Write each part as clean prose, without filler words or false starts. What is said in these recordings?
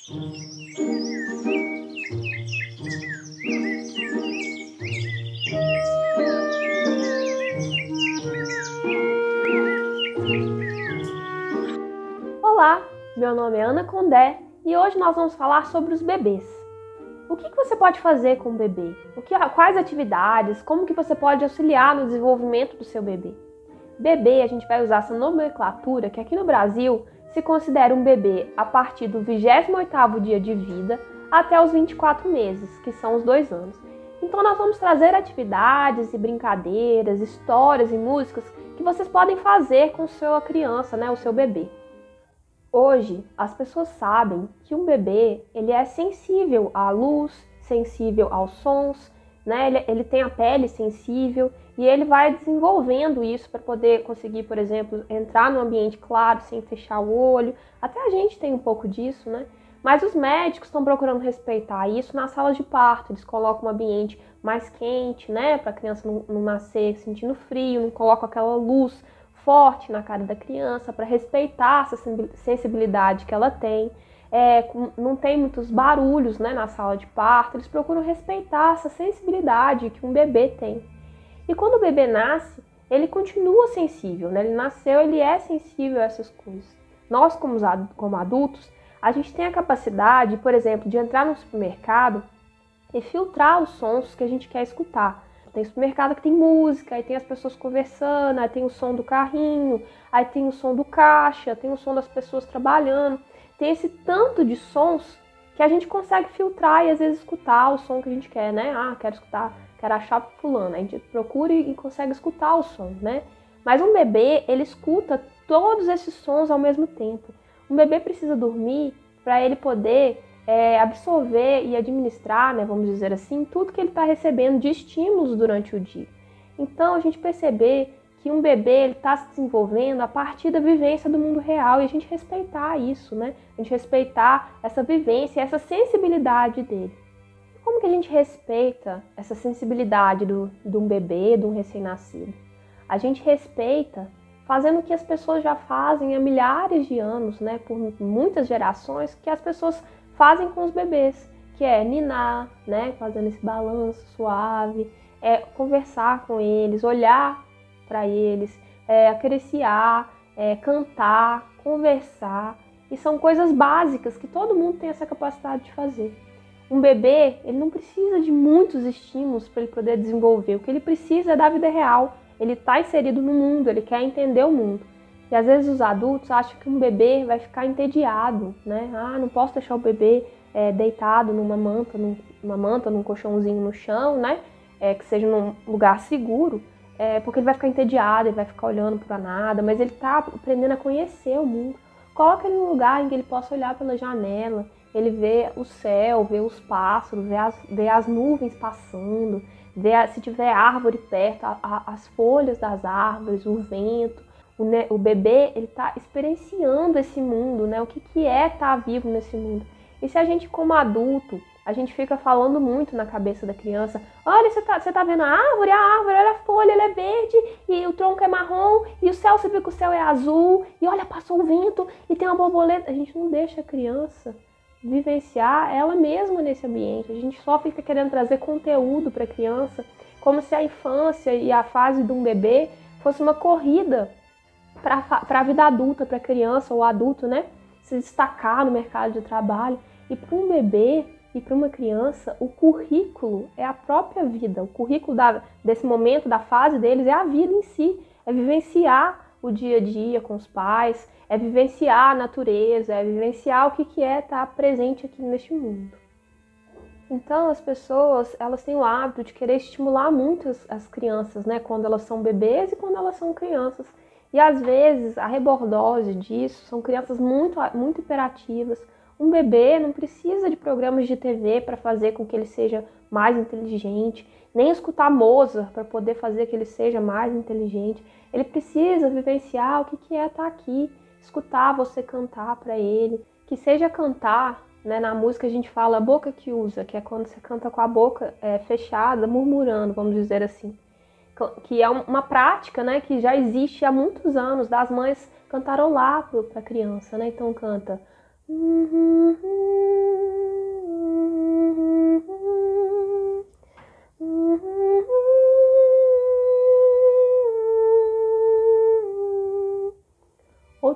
Olá, meu nome é Ana Condé e hoje nós vamos falar sobre os bebês. O que você pode fazer com o bebê? Quais atividades? Como que você pode auxiliar no desenvolvimento do seu bebê? Bebê, a gente vai usar essa nomenclatura que aqui no Brasil se considera um bebê a partir do 28º dia de vida até os 24 meses, que são os 2 anos. Então nós vamos trazer atividades e brincadeiras, histórias e músicas que vocês podem fazer com sua criança, o seu bebê. Hoje, as pessoas sabem que um bebê ele é sensível à luz, sensível aos sons, ele tem a pele sensível e ele vai desenvolvendo isso para poder conseguir, por exemplo, entrar no ambiente claro sem fechar o olho. Até a gente tem um pouco disso, Mas os médicos estão procurando respeitar isso nas salas de parto. Eles colocam um ambiente mais quente, para a criança não nascer sentindo frio, não colocam aquela luz forte na cara da criança para respeitar essa sensibilidade que ela tem. Não tem muitos barulhos na sala de parto, eles procuram respeitar essa sensibilidade que um bebê tem. E quando o bebê nasce, ele continua sensível, Ele nasceu, ele é sensível a essas coisas. Nós, como adultos, a gente tem a capacidade, por exemplo, de entrar no supermercado e filtrar os sons que a gente quer escutar. Tem supermercado que tem música, aí tem as pessoas conversando, aí tem o som do carrinho, aí tem o som do caixa, tem o som das pessoas trabalhando. Tem esse tanto de sons que a gente consegue filtrar e às vezes escutar o som que a gente quer, quero escutar, quero achar fulano. A gente procura e consegue escutar o som, Mas um bebê, ele escuta todos esses sons ao mesmo tempo. Um bebê precisa dormir para ele poder absorver e administrar, vamos dizer assim, tudo que ele está recebendo de estímulos durante o dia. Então, a gente perceber que um bebê está se desenvolvendo a partir da vivência do mundo real e a gente respeitar isso, A gente respeitar essa vivência, essa sensibilidade dele. Como que a gente respeita essa sensibilidade de um bebê, de um recém-nascido? A gente respeita fazendo o que as pessoas já fazem há milhares de anos, por muitas gerações, que as pessoas fazem com os bebês, que é ninar, fazendo esse balanço suave, conversar com eles, olhar para eles, acariciar, cantar, conversar. E são coisas básicas que todo mundo tem essa capacidade de fazer. Um bebê, ele não precisa de muitos estímulos para ele poder desenvolver. O que ele precisa é da vida real. Ele está inserido no mundo, ele quer entender o mundo. E às vezes os adultos acham que um bebê vai ficar entediado, não posso deixar o bebê deitado numa manta, num colchãozinho no chão, que seja num lugar seguro, porque ele vai ficar entediado, ele vai ficar olhando para nada, mas ele está aprendendo a conhecer o mundo. Coloca ele num lugar em que ele possa olhar pela janela, ele vê o céu, vê os pássaros, vê as nuvens passando, se tiver árvore perto, as folhas das árvores, o vento. O bebê, ele está experienciando esse mundo, o que é estar vivo nesse mundo. E se a gente, como adulto, a gente fica falando muito na cabeça da criança, olha, você tá vendo a árvore, olha a folha, ela é verde, e o tronco é marrom, e o céu, você vê que o céu é azul, e olha, passou o vento, e tem uma borboleta. A gente não deixa a criança vivenciar ela mesma nesse ambiente. A gente só fica querendo trazer conteúdo para a criança, como se a infância e a fase de um bebê fosse uma corrida para a vida adulta, para a criança ou adulto, se destacar no mercado de trabalho. E para um bebê e para uma criança, o currículo é a própria vida. O currículo desse momento, da fase deles, é a vida em si. É vivenciar o dia a dia com os pais, é vivenciar a natureza, é vivenciar o que é estar presente aqui neste mundo. Então, as pessoas, elas têm o hábito de querer estimular muito as crianças, quando elas são bebês e quando elas são crianças. E às vezes a rebordose disso são crianças muito, muito hiperativas. Um bebê não precisa de programas de TV para fazer com que ele seja mais inteligente, nem escutar Mozart para poder fazer que ele seja mais inteligente. Ele precisa vivenciar o que é estar aqui, escutar você cantar para ele, que seja cantar, na música a gente fala a boca que usa, que é quando você canta com a boca fechada, murmurando, vamos dizer assim. Que é uma prática, que já existe há muitos anos, das mães cantarolar para a criança, então canta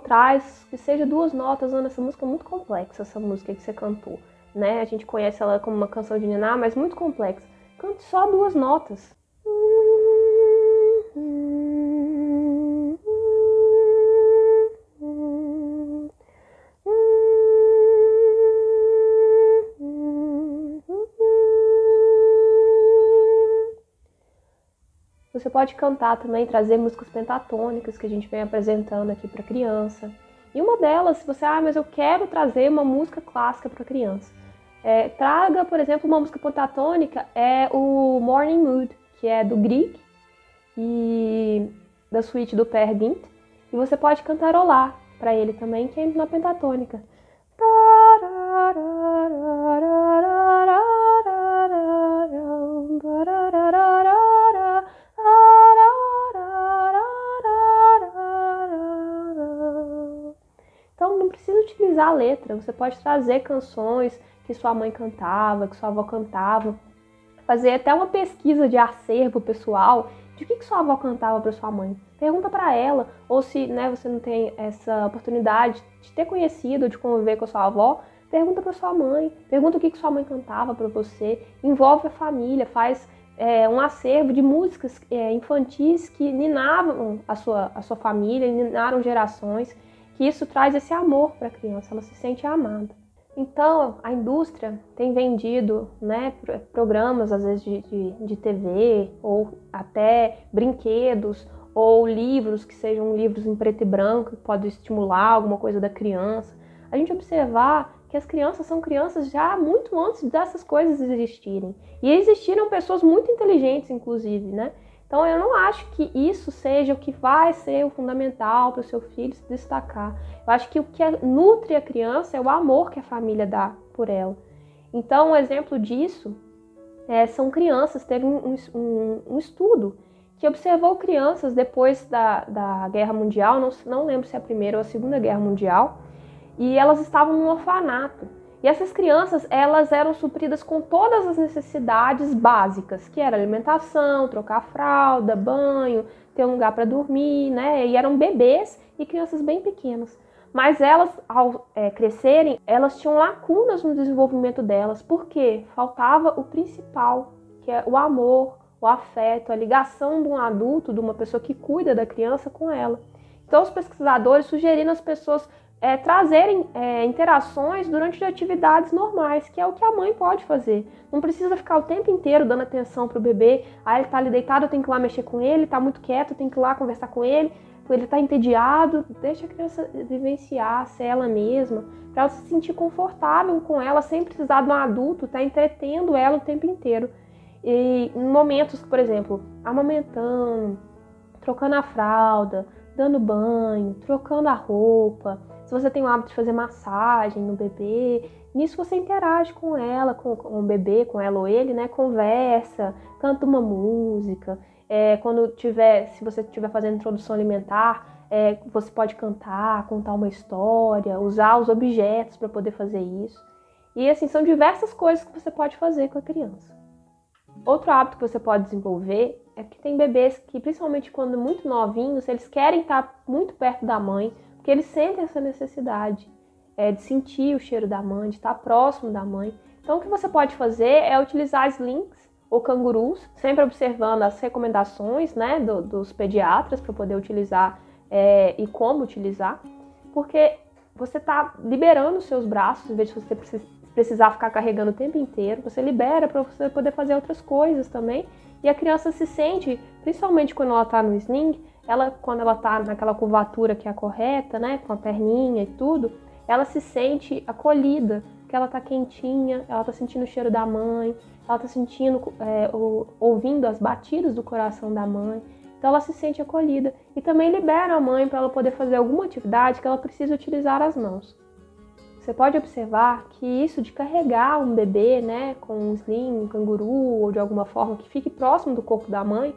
traz que seja 2 notas, Ana, essa música é muito complexa, essa música que você cantou, né? A gente conhece ela como uma canção de niná, mas muito complexa. Cante só 2 notas. Você pode cantar também, trazer músicas pentatônicas que a gente vem apresentando aqui para criança. E uma delas, se você, mas eu quero trazer uma música clássica para criança. Traga, por exemplo, uma música pentatônica, é o Morning Mood, que é do Grieg e da suíte do Peer Gynt. E você pode cantarolar para ele também, que é na pentatônica. Então não precisa utilizar a letra, você pode trazer canções que sua mãe cantava, que sua avó cantava, fazer até uma pesquisa de acervo pessoal de o que sua avó cantava para sua mãe. Pergunta para ela, ou se você não tem essa oportunidade de ter conhecido, de conviver com a sua avó, pergunta para sua mãe, pergunta o que sua mãe cantava para você, envolve a família, faz um acervo de músicas infantis que ninavam a sua família, ninaram gerações, que isso traz esse amor para a criança, ela se sente amada. Então, a indústria tem vendido programas, às vezes, de TV, ou até brinquedos, ou livros que sejam livros em preto e branco, que podem estimular alguma coisa da criança. A gente observar que as crianças são crianças já muito antes dessas coisas existirem. E existiram pessoas muito inteligentes, inclusive, né? Então, eu não acho que isso seja o que vai ser o fundamental para o seu filho se destacar. Eu acho que o que nutre a criança é o amor que a família dá por ela. Então, um exemplo disso são crianças. Teve um estudo que observou crianças depois da Guerra Mundial, não lembro se é a Primeira ou a Segunda Guerra Mundial, e elas estavam num orfanato. E essas crianças, elas eram supridas com todas as necessidades básicas, que era alimentação, trocar fralda, banho, ter um lugar para dormir, né? E eram bebês e crianças bem pequenas. Mas elas, ao crescerem, elas tinham lacunas no desenvolvimento delas, porque faltava o principal, que é o amor, o afeto, a ligação de um adulto, de uma pessoa que cuida da criança com ela. Então, os pesquisadores sugeriram às pessoas trazerem interações durante atividades normais, que é o que a mãe pode fazer. Não precisa ficar o tempo inteiro dando atenção para o bebê. Ele está ali deitado, eu tenho que ir lá mexer com ele, está muito quieto, eu tenho que ir lá conversar com ele, ele está entediado. Deixa a criança vivenciar, ser ela mesma, para ela se sentir confortável com ela, sem precisar de um adulto estar entretendo ela o tempo inteiro. E em momentos, por exemplo, amamentando, trocando a fralda, dando banho, trocando a roupa. Se você tem o hábito de fazer massagem no bebê, nisso você interage com ela, com o bebê, com ela ou ele, né? Conversa, canta uma música. Se você estiver fazendo introdução alimentar, você pode contar uma história, usar os objetos para poder fazer isso. E assim, são diversas coisas que você pode fazer com a criança. Outro hábito que você pode desenvolver é que tem bebês que, principalmente quando muito novinhos, eles querem estar muito perto da mãe, porque eles sentem essa necessidade de sentir o cheiro da mãe, de estar próximo da mãe. Então, o que você pode fazer é utilizar slinks ou cangurus, sempre observando as recomendações, né, dos pediatras para poder utilizar e como utilizar, porque você está liberando os seus braços, em vez de você precisar ficar carregando o tempo inteiro, você libera para você poder fazer outras coisas também. E a criança se sente, principalmente quando ela está no sling, quando ela está naquela curvatura que é a correta, né, com a perninha e tudo, ela se sente acolhida, porque ela está quentinha, ela está sentindo o cheiro da mãe, ela está sentindo, ouvindo as batidas do coração da mãe, então ela se sente acolhida. E também libera a mãe para ela poder fazer alguma atividade que ela precisa utilizar as mãos. Você pode observar que isso de carregar um bebê, né, com um sling, um canguru ou de alguma forma que fique próximo do corpo da mãe,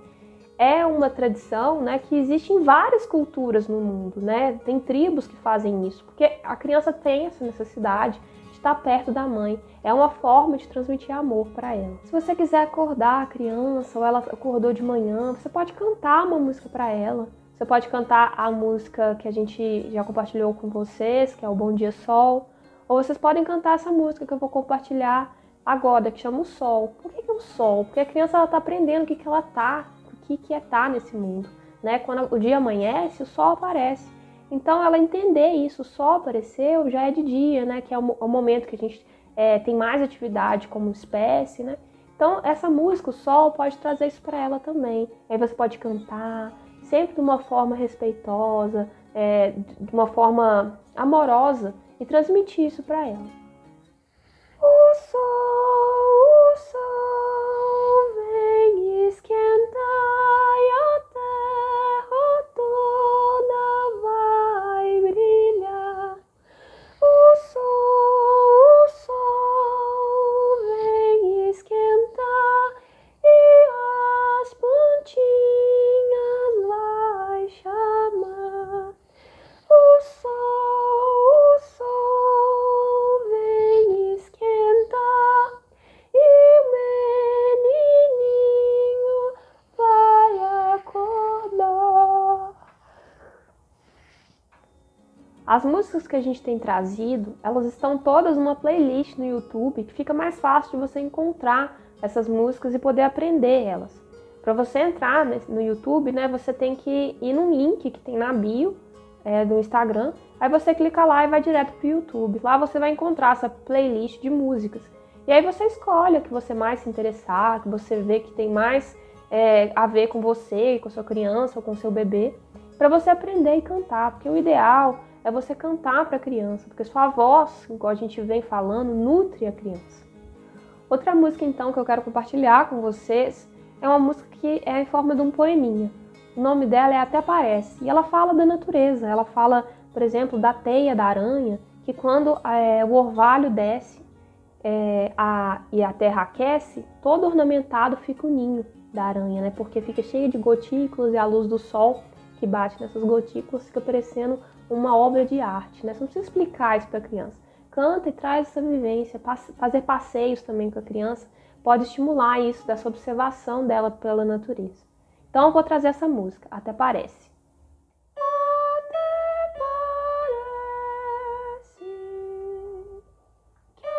é uma tradição, né, que existe em várias culturas no mundo, né? Tem tribos que fazem isso, porque a criança tem essa necessidade de estar perto da mãe. É uma forma de transmitir amor para ela. Se você quiser acordar a criança ou ela acordou de manhã, você pode cantar uma música para ela. Você pode cantar a música que a gente já compartilhou com vocês, que é o Bom Dia Sol. Ou vocês podem cantar essa música que eu vou compartilhar agora, que chama o Sol. Por que é o Sol? Porque a criança está aprendendo o que ela tá, o que é estar nesse mundo, né? Quando o dia amanhece, o sol aparece. Então ela entender isso, o sol apareceu, já é de dia, né? Que é o momento que a gente tem mais atividade como espécie, né? Então essa música, o Sol, pode trazer isso para ela também. Aí você pode cantar, sempre de uma forma respeitosa, de uma forma amorosa, e transmitir isso para ela. O sol vem esquentar e a terra toda vai brilhar. O sol vem esquentar e as plantinhas vai chamar. O sol vem esquentar e o menininho vai acordar. As músicas que a gente tem trazido, elas estão todas numa playlist no YouTube, que fica mais fácil de você encontrar essas músicas e poder aprender elas. Para você entrar no YouTube, né, você tem que ir num link que tem na bio do Instagram, aí você clica lá e vai direto pro YouTube. Lá você vai encontrar essa playlist de músicas. E aí você escolhe a que você mais se interessar, que você vê que tem mais a ver com você, com a sua criança ou com o seu bebê, para você aprender e cantar, porque o ideal é você cantar para a criança, porque sua voz, igual a gente vem falando, nutre a criança. Outra música, então, que eu quero compartilhar com vocês é uma música que é em forma de um poeminha. O nome dela é Até Parece, e ela fala da natureza. Ela fala, por exemplo, da teia da aranha, que quando o orvalho desce e a terra aquece, todo ornamentado fica o ninho da aranha, né? Porque fica cheio de gotículas e a luz do sol que bate nessas gotículas fica parecendo uma obra de arte, né? Você não precisa explicar isso para a criança. Canta e traz essa vivência. Fazer passeios também com a criança pode estimular isso, dessa observação dela pela natureza. Então eu vou trazer essa música, Até Parece. Até parece que a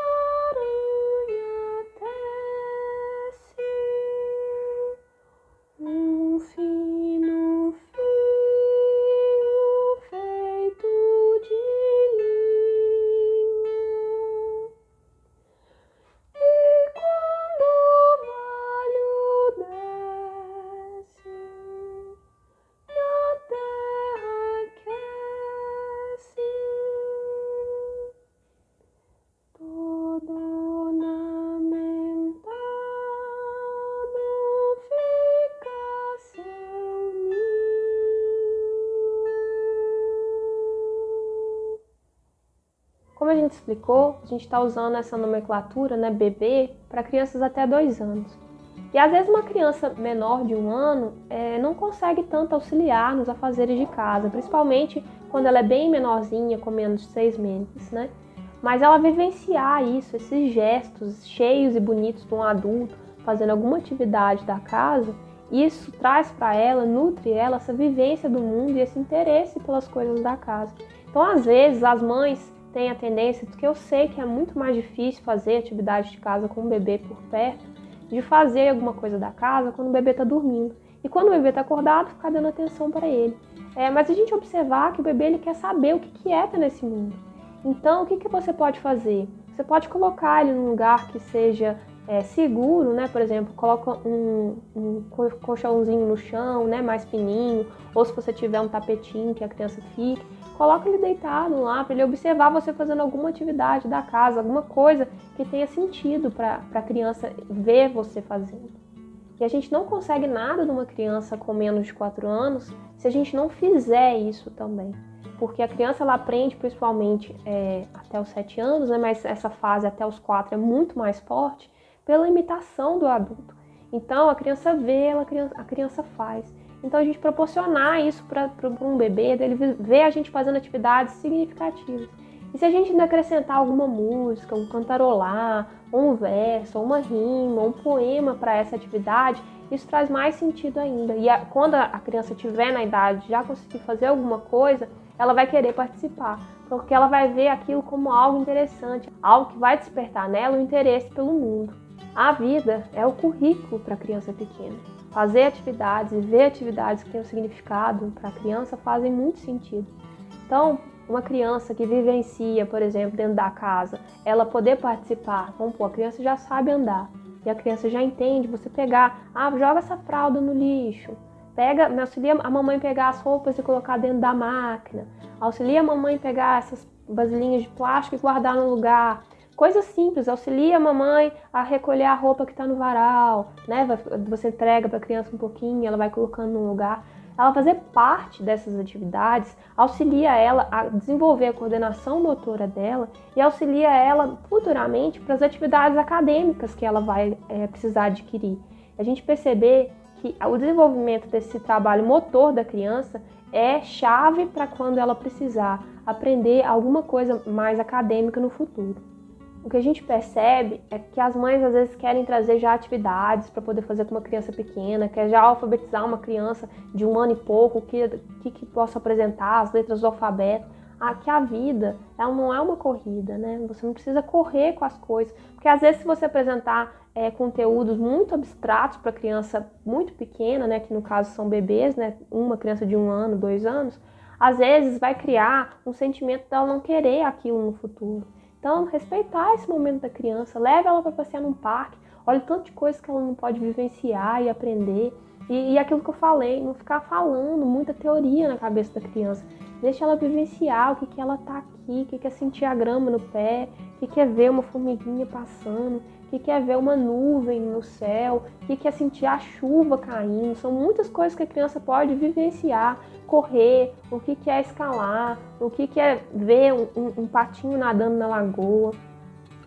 aranha tece um fino fio feito de linho. E quando o orvalho desce e a terra aquece, todo ornamentado fica seu ninho. Como a gente explicou, a gente está usando essa nomenclatura, né, bebê, para crianças até 2 anos. E às vezes uma criança menor de 1 ano não consegue tanto auxiliar nos afazeres de casa, principalmente quando ela é bem menorzinha, com menos de 6 meses, né? Mas ela vivenciar isso, esses gestos cheios e bonitos de um adulto fazendo alguma atividade da casa, isso traz para ela, nutre ela essa vivência do mundo e esse interesse pelas coisas da casa. Então, às vezes, as mães têm a tendência, porque eu sei que é muito mais difícil fazer atividade de casa com o bebê por perto, de fazer alguma coisa da casa quando o bebê está dormindo. E quando o bebê está acordado, ficar dando atenção para ele. Mas a gente observar que o bebê ele quer saber o que é estar nesse mundo. Então, o que você pode fazer? Você pode colocar ele num lugar que seja seguro, né? Por exemplo, coloca um colchãozinho no chão, né? Mais fininho. Ou se você tiver um tapetinho que a criança fique, coloca ele deitado lá para ele observar você fazendo alguma atividade da casa, alguma coisa que tenha sentido para a criança ver você fazendo. E a gente não consegue nada de uma criança com menos de 4 anos se a gente não fizer isso também. Porque a criança ela aprende principalmente até os 7 anos, né? Mas essa fase até os 4 é muito mais forte pela imitação do adulto. Então a criança vê, a criança faz. Então a gente proporcionar isso para um bebê, dele ver a gente fazendo atividades significativas. E se a gente ainda acrescentar alguma música, um cantarolar, ou um verso, ou uma rima, ou um poema para essa atividade, isso traz mais sentido ainda. E quando a criança estiver na idade de já conseguir fazer alguma coisa, ela vai querer participar, porque ela vai ver aquilo como algo interessante, algo que vai despertar nela o interesse pelo mundo. A vida é o currículo para a criança pequena. Fazer atividades e ver atividades que têm um significado para a criança fazem muito sentido. Então, uma criança que vivencia, por exemplo, dentro da casa, ela poder participar, vamos pôr, a criança já sabe andar, e a criança já entende, você pegar, joga essa fralda no lixo, me auxilia a mamãe pegar as roupas e colocar dentro da máquina, auxilia a mamãe pegar essas vasilhinhas de plástico e guardar no lugar. Coisas simples, auxilia a mamãe a recolher a roupa que está no varal, né? Você entrega para a criança um pouquinho, ela vai colocando no lugar. Ela fazer parte dessas atividades auxilia ela a desenvolver a coordenação motora dela e auxilia ela futuramente para as atividades acadêmicas que ela vai precisar adquirir. A gente perceber que o desenvolvimento desse trabalho motor da criança é chave para quando ela precisar aprender alguma coisa mais acadêmica no futuro. O que a gente percebe é que as mães às vezes querem trazer já atividades para poder fazer com uma criança pequena, quer já alfabetizar uma criança de 1 ano e pouco, que possa apresentar as letras do alfabeto. Que a vida ela não é uma corrida, né? Você não precisa correr com as coisas, porque às vezes se você apresentar conteúdos muito abstratos para criança muito pequena, né, que no caso são bebês, né, uma criança de 1 ano, 2 anos, às vezes vai criar um sentimento dela não querer aquilo no futuro. Então, respeitar esse momento da criança, leve ela para passear num parque, olha o tanto de coisas que ela não pode vivenciar e aprender. E aquilo que eu falei, não ficar falando muita teoria na cabeça da criança. Deixa ela vivenciar o que ela tá aqui, o que é sentir a grama no pé, o que é ver uma formiguinha passando, o que é ver uma nuvem no céu, o que é sentir a chuva caindo. São muitas coisas que a criança pode vivenciar, correr, o que é escalar, o que é ver um patinho nadando na lagoa.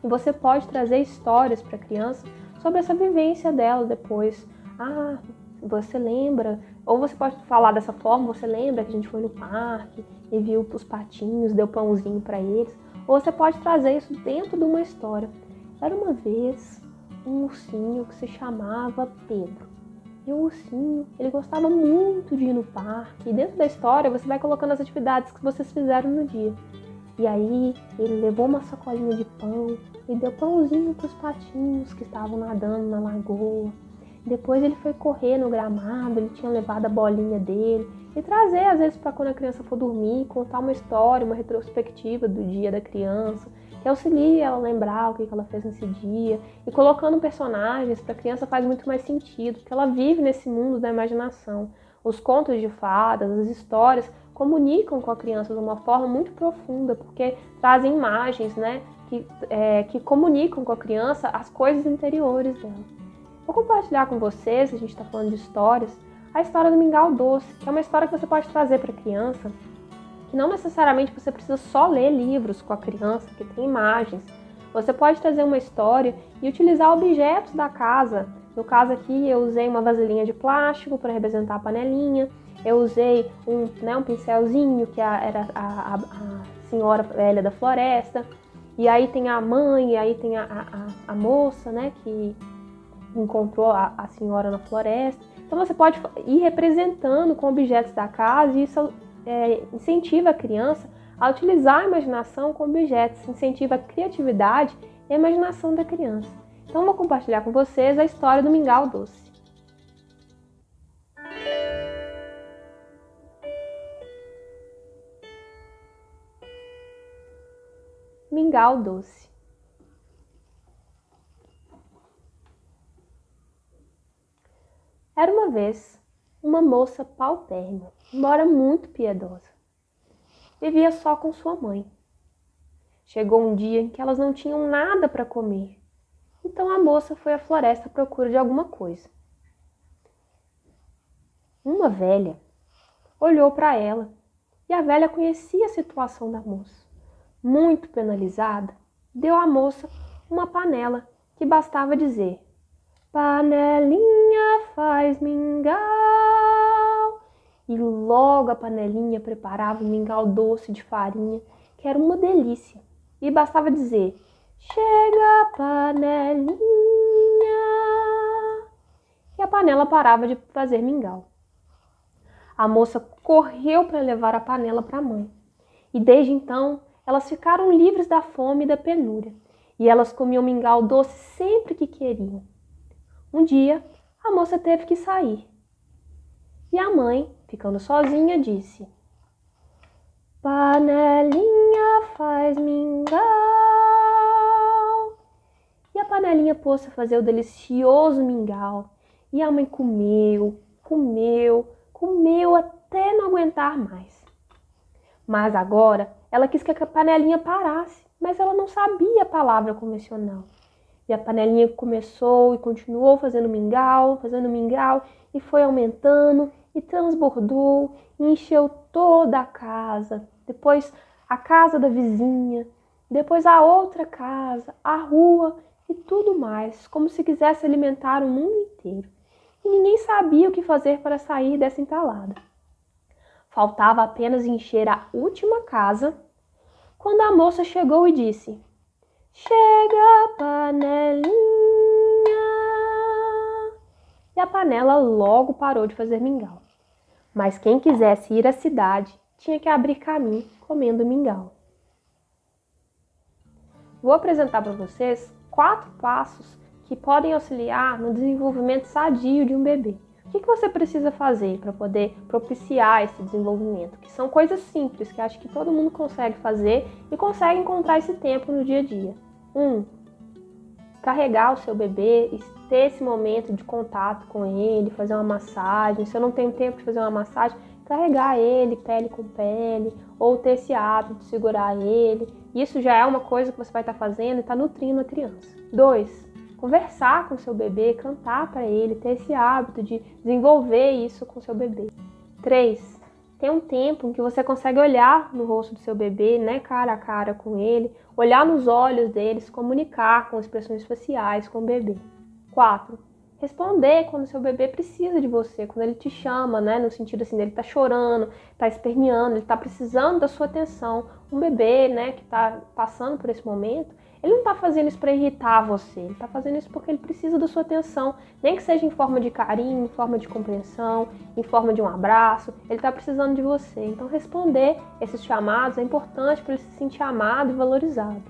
E você pode trazer histórias para a criança sobre essa vivência dela depois. Você lembra? Ou você pode falar dessa forma, você lembra que a gente foi no parque e viu os patinhos, deu pãozinho para eles. Ou você pode trazer isso dentro de uma história. Era uma vez um ursinho que se chamava Pedro. E o ursinho, ele gostava muito de ir no parque. E dentro da história você vai colocando as atividades que vocês fizeram no dia. E aí ele levou uma sacolinha de pão e deu pãozinho para os patinhos que estavam nadando na lagoa. Depois ele foi correr no gramado, ele tinha levado a bolinha dele. E trazer, às vezes, para quando a criança for dormir, contar uma história, uma retrospectiva do dia da criança, que auxilie ela a lembrar o que ela fez nesse dia. E colocando personagens para a criança faz muito mais sentido, porque ela vive nesse mundo da imaginação. Os contos de fadas, as histórias, comunicam com a criança de uma forma muito profunda, porque trazem imagens, né, que comunicam com a criança as coisas interiores dela. Vou compartilhar com vocês, a gente está falando de histórias, a história do Mingau Doce, que é uma história que você pode trazer para a criança, que não necessariamente você precisa só ler livros com a criança, que tem imagens. Você pode trazer uma história e utilizar objetos da casa. No caso aqui, eu usei uma vasilhinha de plástico para representar a panelinha, eu usei um pincelzinho, que era a senhora velha da floresta, e aí tem a mãe, e aí tem a moça, né, que encontrou a senhora na floresta. Então você pode ir representando com objetos da casa e isso incentiva a criança a utilizar a imaginação com objetos, incentiva a criatividade e a imaginação da criança. Então eu vou compartilhar com vocês a história do Mingau Doce. Mingau Doce. Era uma vez uma moça paupérrima, embora muito piedosa. Vivia só com sua mãe. Chegou um dia em que elas não tinham nada para comer. Então a moça foi à floresta à procura de alguma coisa. Uma velha olhou para ela e a velha conhecia a situação da moça. Muito penalizada, deu à moça uma panela que bastava dizer: "Panelinha faz mingau". E logo a panelinha preparava um mingau doce de farinha, que que era uma delícia. E bastava dizer: chega, panelinha! E a panela parava de fazer mingau. A moça correu para levar a panela para a mãe. E desde então, elas ficaram livres da fome e da penúria. E elas comiam mingau doce sempre que queriam. Um dia, a moça teve que sair. E a mãe, ficando sozinha, disse: panelinha faz mingau. E a panelinha pôs a fazer o delicioso mingau. E a mãe comeu, comeu, comeu até não aguentar mais. Mas agora ela quis que a panelinha parasse, mas ela não sabia a palavra convencional. E a panelinha começou e continuou fazendo mingau, e foi aumentando e transbordou e encheu toda a casa. Depois a casa da vizinha, depois a outra casa, a rua e tudo mais, como se quisesse alimentar o mundo inteiro. E ninguém sabia o que fazer para sair dessa entalada. Faltava apenas encher a última casa, quando a moça chegou e disse: chega, panelinha! E a panela logo parou de fazer mingau. Mas quem quisesse ir à cidade tinha que abrir caminho comendo mingau. Vou apresentar para vocês 4 passos que podem auxiliar no desenvolvimento sadio de um bebê. O que você precisa fazer para poder propiciar esse desenvolvimento? Que são coisas simples, que acho que todo mundo consegue fazer e consegue encontrar esse tempo no dia a dia. 1. Carregar o seu bebê e ter esse momento de contato com ele, fazer uma massagem. Se eu não tenho tempo de fazer uma massagem, carregar ele pele com pele, ou ter esse hábito de segurar ele. Isso já é uma coisa que você vai estar fazendo e está nutrindo a criança. 2. Conversar com o seu bebê, cantar para ele, ter esse hábito de desenvolver isso com o seu bebê. 3. Ter um tempo em que você consegue olhar no rosto do seu bebê, né, cara a cara com ele, olhar nos olhos dele, se comunicar com expressões faciais com o bebê. 4. Responder quando o seu bebê precisa de você, quando ele te chama, né, no sentido assim, dele tá chorando, tá esperneando, ele tá precisando da sua atenção. Um bebê, né, que tá passando por esse momento, ele não está fazendo isso para irritar você, ele está fazendo isso porque ele precisa da sua atenção, nem que seja em forma de carinho, em forma de compreensão, em forma de um abraço, ele está precisando de você. Então responder esses chamados é importante para ele se sentir amado e valorizado.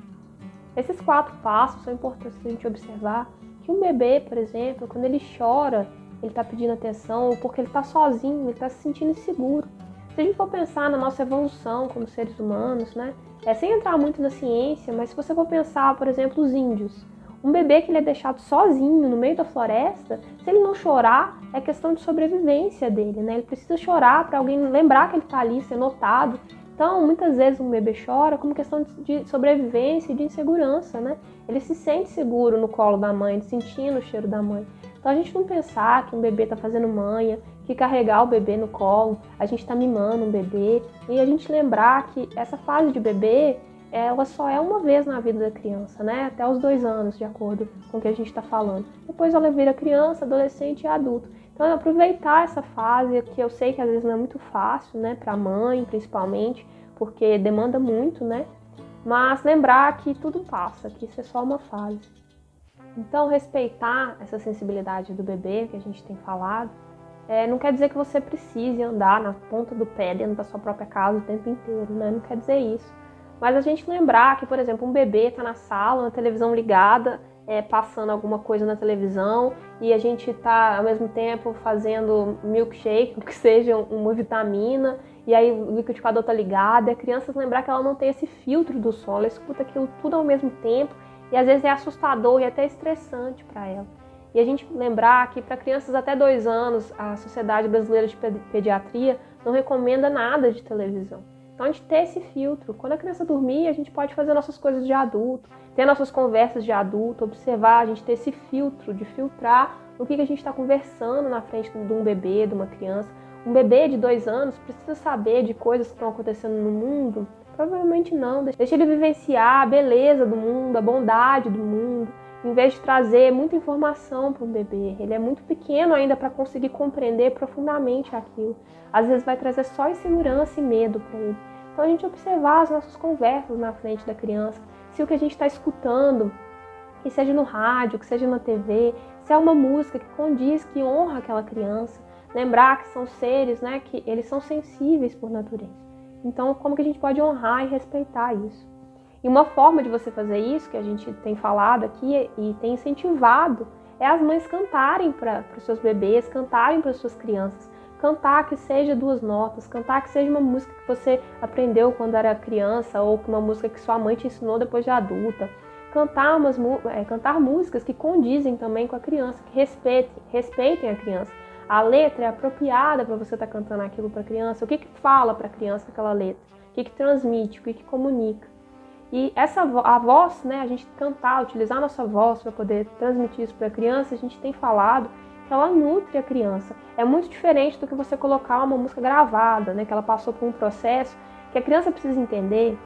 Esses 4 passos são importantes para a gente observar que um bebê, por exemplo, quando ele chora, ele está pedindo atenção, ou porque ele está sozinho, ele está se sentindo inseguro. Se a gente for pensar na nossa evolução como seres humanos, né? Sem entrar muito na ciência, mas se você for pensar, por exemplo, os índios. Um bebê que ele é deixado sozinho no meio da floresta, se ele não chorar, é questão de sobrevivência dele, né? Ele precisa chorar para alguém lembrar que ele está ali, ser notado. Então, muitas vezes um bebê chora como questão de sobrevivência e de insegurança, né? Ele se sente seguro no colo da mãe, sentindo o cheiro da mãe. Então, a gente não pensar que um bebê está fazendo manha, que carregar o bebê no colo, a gente está mimando um bebê, e a gente lembrar que essa fase de bebê, ela só é uma vez na vida da criança, né? Até os 2 anos, de acordo com o que a gente está falando. Depois ela vira criança, adolescente e adulto. Então, aproveitar essa fase, que eu sei que às vezes não é muito fácil, né? Para a mãe, principalmente, porque demanda muito, né? Mas lembrar que tudo passa, que isso é só uma fase. Então, respeitar essa sensibilidade do bebê que a gente tem falado, não quer dizer que você precise andar na ponta do pé dentro da sua própria casa o tempo inteiro, né? Não quer dizer isso. Mas a gente lembrar que, por exemplo, um bebê está na sala, na televisão ligada, passando alguma coisa na televisão, e a gente está, ao mesmo tempo, fazendo milkshake, que seja uma vitamina, e aí o liquidificador está ligado, e a criança lembrar que ela não tem esse filtro do som, ela escuta aquilo tudo ao mesmo tempo, e às vezes é assustador e até estressante para ela. E a gente lembrar que para crianças até 2 anos, a Sociedade Brasileira de Pediatria não recomenda nada de televisão. Então a gente ter esse filtro. Quando a criança dormir, a gente pode fazer nossas coisas de adulto, ter nossas conversas de adulto, observar, a gente ter esse filtro, de filtrar o que a gente está conversando na frente de um bebê, de uma criança. Um bebê de 2 anos precisa saber de coisas que estão acontecendo no mundo? Provavelmente não. Deixa ele vivenciar a beleza do mundo, a bondade do mundo, em vez de trazer muita informação para um bebê. Ele é muito pequeno ainda para conseguir compreender profundamente aquilo. Às vezes vai trazer só insegurança e medo para ele. Então a gente observar as nossas conversas na frente da criança, se o que a gente está escutando, que seja no rádio, que seja na TV, se é uma música que condiz, que honra aquela criança, lembrar que são seres, né, que eles são sensíveis por natureza. Então, como que a gente pode honrar e respeitar isso? E uma forma de você fazer isso, que a gente tem falado aqui e tem incentivado, é as mães cantarem para os seus bebês, cantarem para as suas crianças. Cantar que seja 2 notas, cantar que seja uma música que você aprendeu quando era criança ou uma música que sua mãe te ensinou depois de adulta. Cantar músicas que condizem também com a criança, que respeitem a criança. A letra é apropriada para você estar cantando aquilo para a criança. O que fala para a criança aquela letra? O que transmite? O que comunica? E a voz, né, a gente cantar, utilizar a nossa voz para poder transmitir isso para a criança, a gente tem falado que ela nutre a criança. É muito diferente do que você colocar uma música gravada, né, que ela passou por um processo, que a criança precisa entender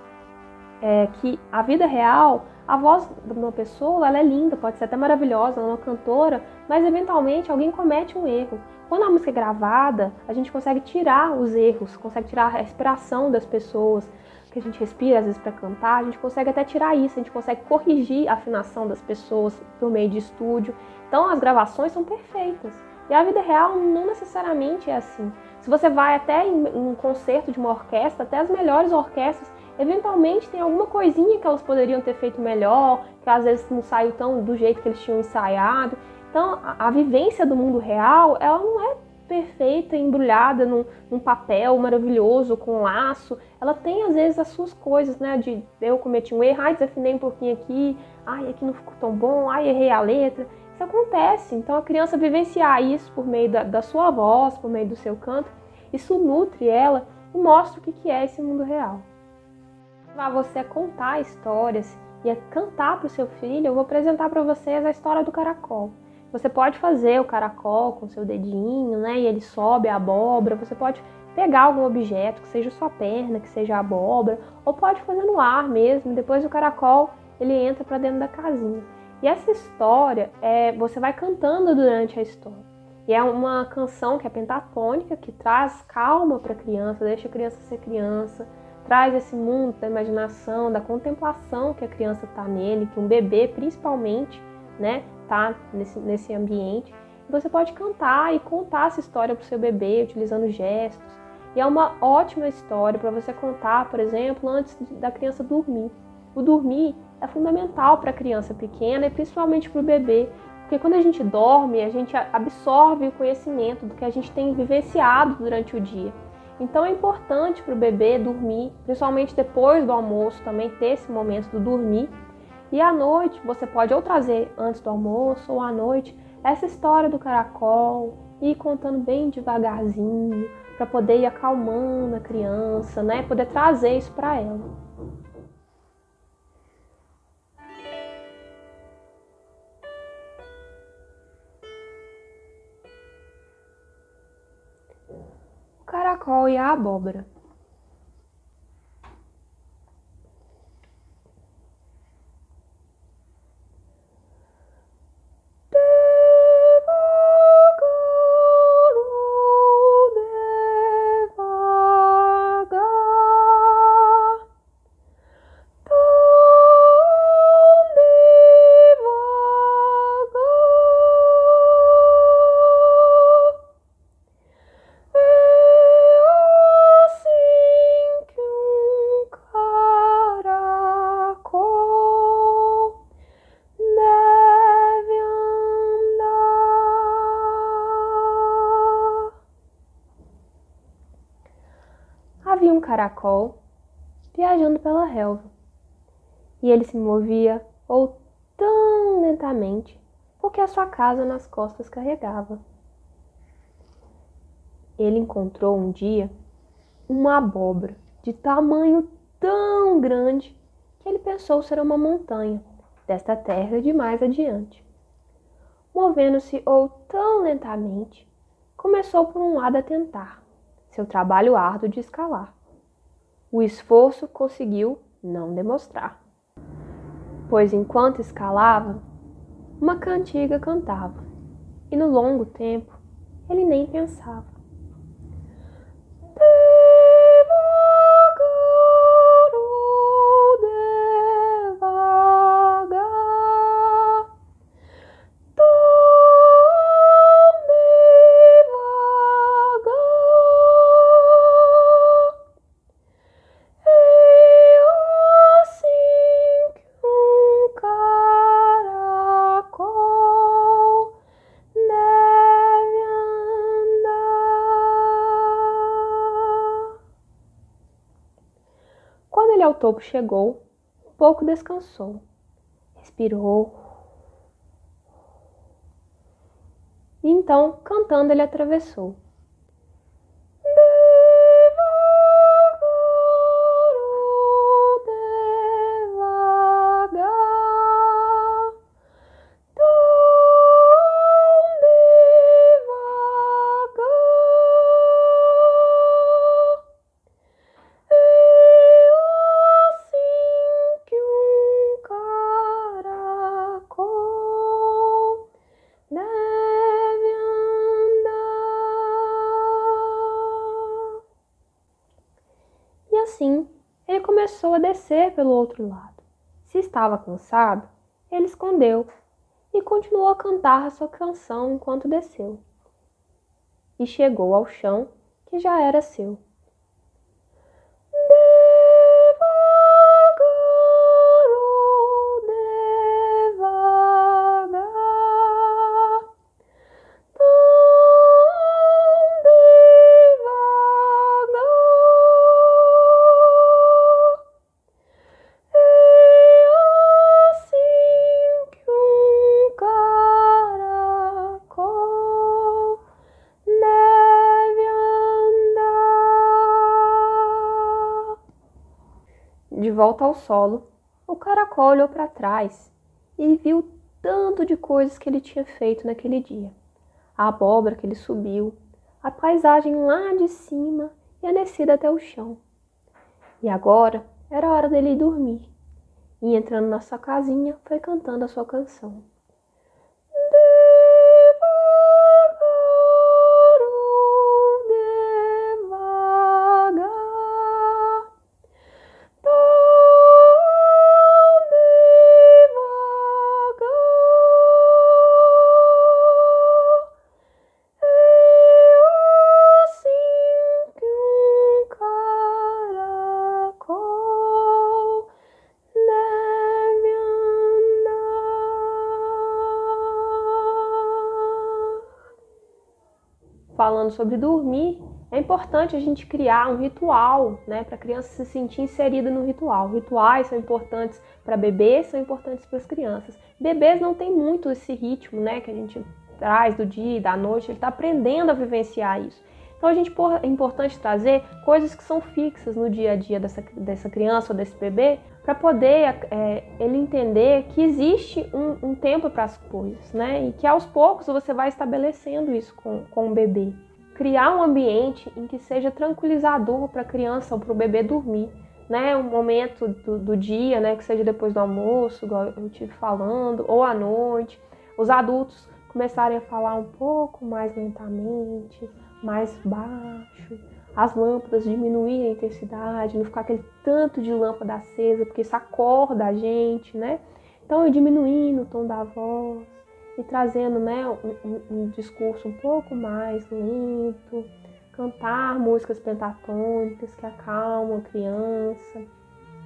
que a vida real, a voz de uma pessoa, ela é linda, pode ser até maravilhosa, ela é uma cantora, mas eventualmente alguém comete um erro. Quando a música é gravada, a gente consegue tirar os erros, consegue tirar a respiração das pessoas, que a gente respira às vezes para cantar, a gente consegue até tirar isso, a gente consegue corrigir a afinação das pessoas por meio de estúdio. Então as gravações são perfeitas. E a vida real não necessariamente é assim. Se você vai até em um concerto de uma orquestra, até as melhores orquestras, eventualmente tem alguma coisinha que elas poderiam ter feito melhor, que às vezes não saiu tão do jeito que eles tinham ensaiado. Então a vivência do mundo real, ela não é perfeita, embrulhada num papel maravilhoso, com um laço. Ela tem, às vezes, as suas coisas, né? De eu cometi um erro, desafinei um pouquinho aqui, aqui não ficou tão bom, errei a letra. Isso acontece. Então, a criança vivenciar isso por meio da sua voz, por meio do seu canto, isso nutre ela e mostra o que é esse mundo real. Para você contar histórias e cantar para o seu filho, eu vou apresentar para vocês a história do caracol. Você pode fazer o caracol com seu dedinho, né? E ele sobe a abóbora. Você pode pegar algum objeto, que seja sua perna, que seja a abóbora, ou pode fazer no ar mesmo. Depois o caracol, ele entra para dentro da casinha. E essa história, você vai cantando durante a história. E é uma canção que é pentatônica, que traz calma para a criança, deixa a criança ser criança, traz esse mundo da imaginação, da contemplação que a criança está nele, que um bebê principalmente, né, tá nesse ambiente. Você pode cantar e contar essa história para o seu bebê utilizando gestos. E é uma ótima história para você contar, por exemplo, antes da criança dormir. O dormir é fundamental para a criança pequena e principalmente para o bebê, porque quando a gente dorme, a gente absorve o conhecimento do que a gente tem vivenciado durante o dia. Então é importante para o bebê dormir, principalmente depois do almoço, também ter esse momento do dormir. E à noite, você pode ou trazer antes do almoço ou à noite essa história do caracol e ir contando bem devagarzinho para poder ir acalmando a criança, né? Poder trazer isso para ela. O caracol e a abóbora. Havia um caracol viajando pela relva, e ele se movia ou tão lentamente, porque a sua casa nas costas carregava. Ele encontrou um dia uma abóbora de tamanho tão grande que ele pensou ser uma montanha desta terra de mais adiante. Movendo-se ou tão lentamente, começou por um lado a tentar seu trabalho árduo de escalar. O esforço conseguiu não demonstrar, pois enquanto escalava, uma cantiga cantava, e no longo tempo ele nem pensava. Devagar sopro chegou, um pouco descansou, respirou. E então, cantando, ele atravessou. Assim, ele começou a descer pelo outro lado. Se estava cansado, ele escondeu e continuou a cantar a sua canção enquanto desceu. E chegou ao chão, que já era seu. De volta ao solo, o caracol olhou para trás e viu tanto de coisas que ele tinha feito naquele dia. A abóbora que ele subiu, a paisagem lá de cima e a descida até o chão. E agora era a hora dele ir dormir. E entrando na sua casinha, foi cantando a sua canção. Falando sobre dormir, é importante a gente criar um ritual, né, para a criança se sentir inserida no ritual. Rituais são importantes para bebês, são importantes para as crianças. Bebês não tem muito esse ritmo, né, que a gente traz do dia e da noite, ele está aprendendo a vivenciar isso. Então é importante trazer coisas que são fixas no dia a dia dessa criança ou desse bebê, para poder ele entender que existe um tempo para as coisas, né? E que aos poucos você vai estabelecendo isso com o bebê. Criar um ambiente em que seja tranquilizador para a criança ou para o bebê dormir, né? Um momento do dia, né? Que seja depois do almoço, igual eu estive falando, ou à noite. Os adultos começarem a falar um pouco mais lentamente, mais baixo, as lâmpadas diminuírem a intensidade, não ficar aquele tanto de lâmpada acesa, porque isso acorda a gente, né? Então, eu diminuindo o tom da voz e trazendo, né, um discurso um pouco mais lento, cantar músicas pentatônicas que acalmam a criança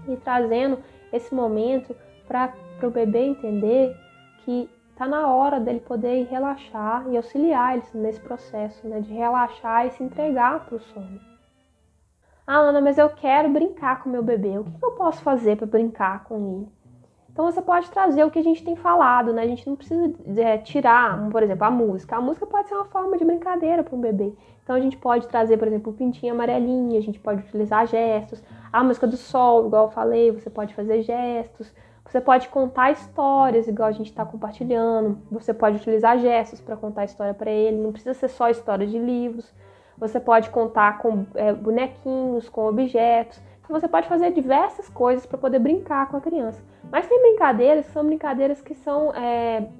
e trazendo esse momento para o bebê entender que está na hora dele poder relaxar e auxiliar eles nesse processo, né, de relaxar e se entregar para o sono. Ah, Ana, mas eu quero brincar com meu bebê. O que eu posso fazer para brincar com ele? Então você pode trazer o que a gente tem falado, né? A gente não precisa tirar, por exemplo, a música. A música pode ser uma forma de brincadeira para um bebê. Então a gente pode trazer, por exemplo, o pintinho amarelinho, a gente pode utilizar gestos. A música do sol, igual eu falei, você pode fazer gestos. Você pode contar histórias, igual a gente está compartilhando. Você pode utilizar gestos para contar história para ele. Não precisa ser só história de livros. Você pode contar com bonequinhos, com objetos. Então você pode fazer diversas coisas para poder brincar com a criança. Mas tem brincadeiras que são brincadeiras que são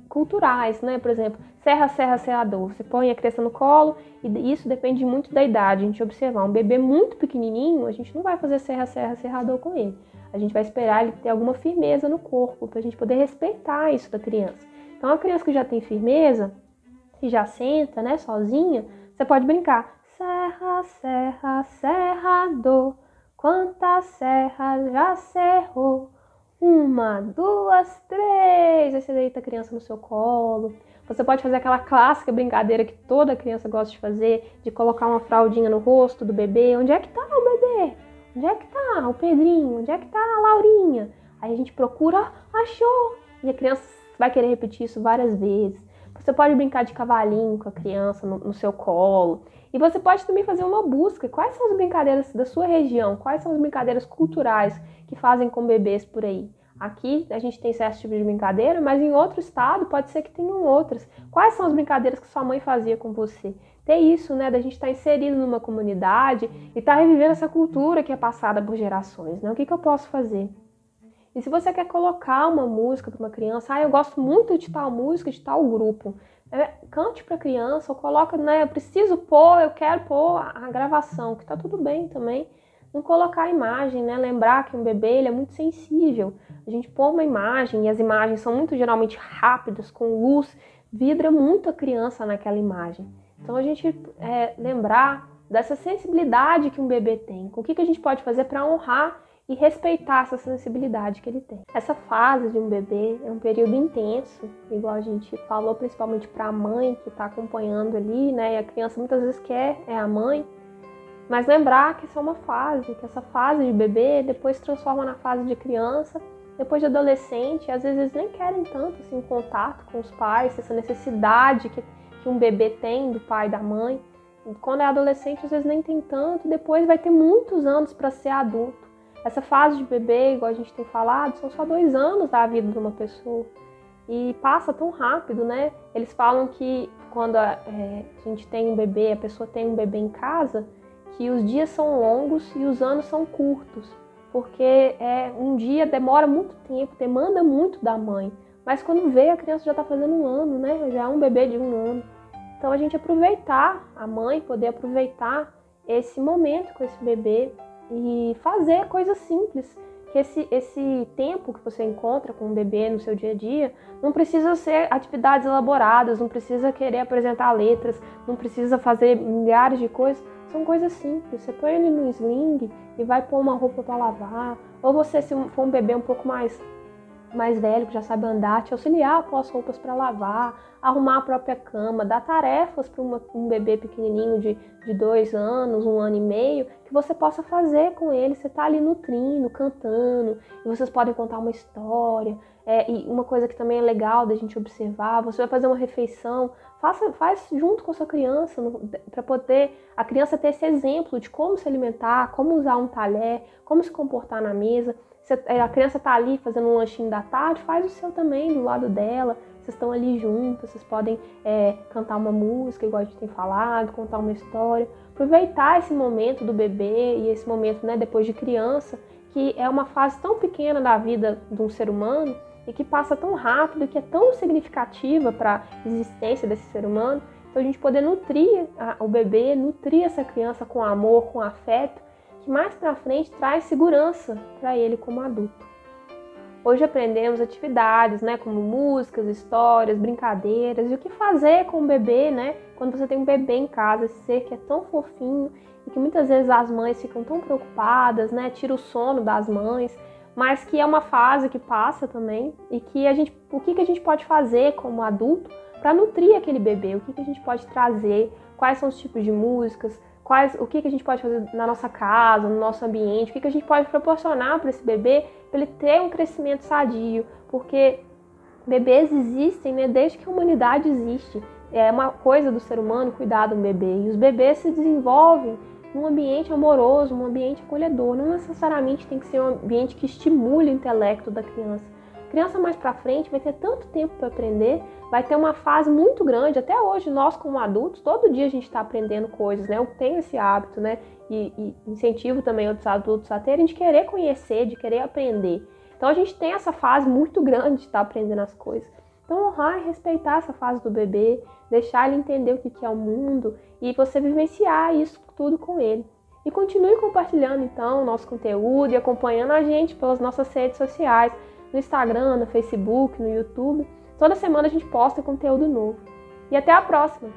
culturais, né? Por exemplo, serra, serra, serrador. Você põe a criança no colo e isso depende muito da idade. A gente observar um bebê muito pequenininho, a gente não vai fazer serra, serra, serrador com ele. A gente vai esperar ele ter alguma firmeza no corpo para a gente poder respeitar isso da criança. Então a criança que já tem firmeza, que já senta, né, sozinha, você pode brincar. Serra, serra, serrador, quantas serras já serrou? 1, 2, 3. Aí você deita a criança no seu colo. Você pode fazer aquela clássica brincadeira que toda criança gosta de fazer, de colocar uma fraldinha no rosto do bebê. Onde é que tá o bebê? Onde é que tá o Pedrinho? Onde é que tá a Laurinha? Aí a gente procura, achou! E a criança vai querer repetir isso várias vezes. Você pode brincar de cavalinho com a criança no seu colo. E você pode também fazer uma busca. Quais são as brincadeiras da sua região? Quais são as brincadeiras culturais que fazem com bebês por aí? Aqui a gente tem certo tipo de brincadeira, mas em outro estado pode ser que tenham outras. Quais são as brincadeiras que sua mãe fazia com você? Ter isso, né, da gente estar inserido numa comunidade e estar revivendo essa cultura que é passada por gerações, né? O que eu posso fazer? E se você quer colocar uma música para uma criança, eu gosto muito de tal música, de tal grupo, cante para a criança ou coloca, né, eu preciso pôr, eu quero pôr a gravação, que tá tudo bem também. Não colocar a imagem, né? Lembrar que um bebê ele é muito sensível. A gente põe uma imagem e as imagens são muito geralmente rápidas, com luz, vidra muito a criança naquela imagem. Então a gente lembrar dessa sensibilidade que um bebê tem. O que a gente pode fazer para honrar e respeitar essa sensibilidade que ele tem. Essa fase de um bebê é um período intenso, igual a gente falou, principalmente para a mãe que está acompanhando ali, né? E a criança muitas vezes quer a mãe. Mas lembrar que isso é uma fase, que essa fase de bebê depois se transforma na fase de criança, depois de adolescente, e às vezes eles nem querem tanto assim, contato com os pais, essa necessidade que um bebê tem do pai e da mãe. Quando é adolescente, às vezes nem tem tanto, depois vai ter muitos anos para ser adulto. Essa fase de bebê, igual a gente tem falado, são só 2 anos da vida de uma pessoa. E passa tão rápido, né? Eles falam que quando a gente tem um bebê, a pessoa tem um bebê em casa, que os dias são longos e os anos são curtos, porque um dia demora muito tempo, demanda muito da mãe, mas quando vê a criança já está fazendo 1 ano, né? Já é um bebê de 1 ano. Então a gente aproveitar, a mãe poder aproveitar esse momento com esse bebê e fazer coisas simples, que esse tempo que você encontra com o bebê no seu dia a dia não precisa ser atividades elaboradas, não precisa querer apresentar letras, não precisa fazer milhares de coisas. São coisas simples, você põe ele no sling e vai pôr uma roupa para lavar, ou você, se for um bebê um pouco mais velho, que já sabe andar, te auxiliar a pôr as roupas para lavar, arrumar a própria cama, dar tarefas para um bebê pequenininho de 2 anos, 1 ano e meio, que você possa fazer com ele. Você tá ali nutrindo, cantando, e vocês podem contar uma história. E uma coisa que também é legal da gente observar, você vai fazer uma refeição, faz junto com a sua criança, para poder a criança ter esse exemplo de como se alimentar, como usar um talher, como se comportar na mesa. A criança está ali fazendo um lanchinho da tarde, faz o seu também do lado dela. Vocês estão ali juntos, vocês podem cantar uma música, igual a gente tem falado, contar uma história. Aproveitar esse momento do bebê e esse momento, né, depois de criança, que é uma fase tão pequena da vida de um ser humano e que passa tão rápido, que é tão significativa para a existência desse ser humano. Então a gente poder nutrir o bebê, nutrir essa criança com amor, com afeto, que mais para frente traz segurança para ele como adulto. Hoje aprendemos atividades, né, como músicas, histórias, brincadeiras e o que fazer com o bebê, né, quando você tem um bebê em casa, esse ser que é tão fofinho e que muitas vezes as mães ficam tão preocupadas, né, tira o sono das mães, mas que é uma fase que passa também e que o que a gente pode fazer como adulto para nutrir aquele bebê, o que a gente pode trazer, quais são os tipos de músicas, o que a gente pode fazer na nossa casa, no nosso ambiente, o que a gente pode proporcionar para esse bebê, para ele ter um crescimento sadio, porque bebês existem, né, desde que a humanidade existe. É uma coisa do ser humano cuidar de um bebê, e os bebês se desenvolvem num ambiente amoroso, num ambiente acolhedor, não necessariamente tem que ser um ambiente que estimule o intelecto da criança. A criança mais para frente vai ter tanto tempo para aprender, vai ter uma fase muito grande, até hoje nós como adultos, todo dia a gente está aprendendo coisas, né? Eu tenho esse hábito, né? E incentivo também outros adultos a terem de querer conhecer, de querer aprender. Então a gente tem essa fase muito grande de estar aprendendo as coisas. Então honrar e respeitar essa fase do bebê, deixar ele entender o que é o mundo e você vivenciar isso tudo com ele. E continue compartilhando então o nosso conteúdo e acompanhando a gente pelas nossas redes sociais, no Instagram, no Facebook, no YouTube. Toda semana a gente posta conteúdo novo. E até a próxima!